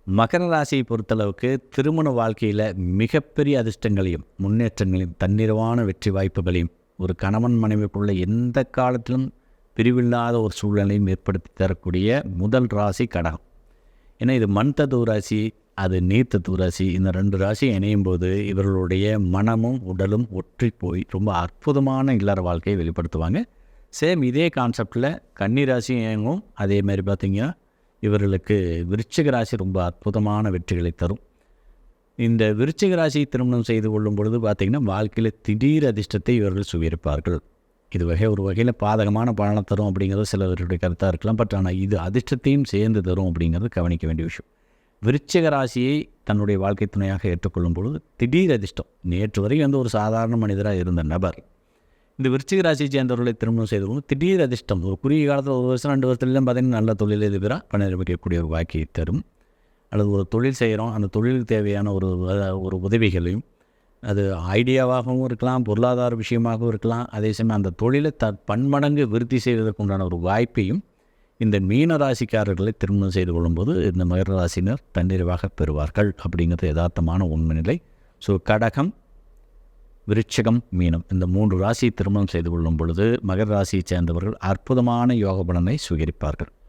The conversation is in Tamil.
மகர ராசியை பொறுத்தளவுக்கு திருமண வாழ்க்கையில் மிகப்பெரிய அதிர்ஷ்டங்களையும் முன்னேற்றங்களையும் தன்னிறைவான வெற்றி வாய்ப்புகளையும் ஒரு கணவன் மனைவிக்குள்ள எந்த காலத்திலும் பிரிவில்லாத ஒரு சூழ்நிலையும் ஏற்படுத்தி தரக்கூடிய முதல் ராசி கடகம். ஏன்னா இது மண் தத்துவ ராசி, அது நீர் தத்துவ ராசி. இந்த 2 ராசி இணையும் போது இவர்களுடைய மனமும் உடலும் ஒற்றி போய் ரொம்ப அற்புதமான இல்லற வாழ்க்கையை வெளிப்படுத்துவாங்க. சேம் இதே கான்செப்டில் கன்னி ராசியும் இயங்கும். அதே மாதிரி பார்த்திங்கன்னா இவர்களுக்கு விருச்சிக ராசி ரொம்ப அற்புதமான வெற்றிகளை தரும். இந்த விருச்சிக ராசி திருமணம் செய்து கொள்ளும் பொழுது பார்த்திங்கன்னா வாழ்க்கையில் திடீர் அதிர்ஷ்டத்தை இவர்கள் சுவீകരിப்பார்கள். இது ஒரு வகையில் பாதகமான பலனை தரும் அப்படிங்கிறது சிலவருடைய கருத்தாக இருக்கலாம். பட் ஆனால் இது அதிர்ஷ்டத்தையும் சேர்ந்து தரும் அப்படிங்கிறது கவனிக்க வேண்டிய விஷயம். விருச்சிக ராசியை தன்னுடைய வாழ்க்கை துணையாக ஏற்றுக்கொள்ளும் பொழுது திடீர் அதிர்ஷ்டம். நேற்று வரை ஒரு சாதாரண மனிதராக இருந்த நபர் இந்த விருச்சிக ராசியை சேர்ந்தவர்களை திருமணம் செய்து திடீர் அதிர்ஷ்டம் ஒரு குறுகிய காலத்தில் 1 வருஷம் 2 வருஷத்துலாம் பார்த்திங்கன்னா நல்ல தொழிலதிபராக பணியாற்றக்கூடிய ஒரு வாய்ப்பை தரும். அல்லது ஒரு தொழில் செய்கிறோம், அந்த தொழிலுக்கு தேவையான ஒரு உதவிகளையும், அது ஐடியாவாகவும் இருக்கலாம், பொருளாதார விஷயமாகவும் இருக்கலாம். அதே சமயம் அந்த தொழிலை பன்மடங்கு விருத்தி செய்வதற்கு உண்டான ஒரு வாய்ப்பையும் இந்த மீன ராசிக்காரர்களை திருமணம் செய்து கொள்ளும்போது இந்த மகர ராசினர் தன்னிறைவாக பெறுவார்கள் அப்படிங்கிறது யதார்த்தமான உண்மை நிலை. ஸோ கடகம், விருச்சிகம், மீனம் இந்த 3 ராசியை திருமணம் செய்து கொள்ளும் பொழுது மகர ராசியை சேர்ந்தவர்கள் அற்புதமான யோக பலனை சுவீகரிப்பார்கள்.